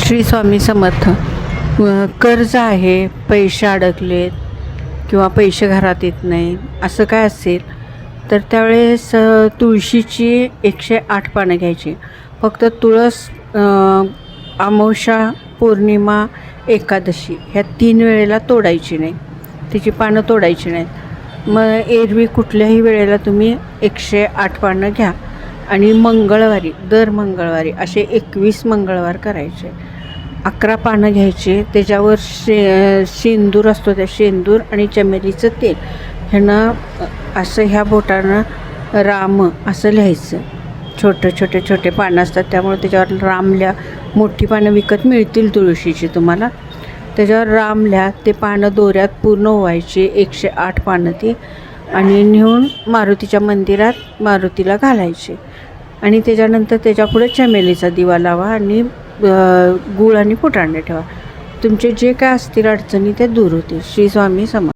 श्री स्वामी समर्थ. कर्ज आहे, पैसे अडकलेत किंवा पैसे घरात येत नाही असं काय असेल तर त्यावेळेस तुळशीची 108 पानं घ्यायची. फक्त तुळस अमावस्या, पौर्णिमा, एकादशी ह्या 3 वेळेला तोडायची नाही, त्याची पानं तोडायची नाहीत. मग एरवी कुठल्याही वेळेला तुम्ही 108 पानं घ्या आणि मंगळवारी, दर मंगळवारी असे 21 मंगळवार करायचे. 11 पानं घ्यायचे, त्याच्यावर शेंदूर असतो, त्या शेंदूर आणि चमेलीचं तेल ह्यानं असं ह्या बोटानं राम असं लिहायचं. छोटे पानं असतात त्यामुळे त्याच्यावर राम लिहा. मोठी पानं विकत मिळतील तुळशीची तुम्हाला, त्याच्यावर राम लिहा. ते पानं दोऱ्यात पूर्ण ओवायचे, 108 पानं ती, आणि नेऊन मारुतीच्या मंदिरात मारुतीला घालायचे. आणि त्याच्यानंतर त्याच्यापुढे चमेलीचा दिवा लावा आणि गूळ आणि फुटाणे ठेवा. तुमचे जे काय असतील अडचणी त्या दूर होतील. श्री स्वामी समर्थ.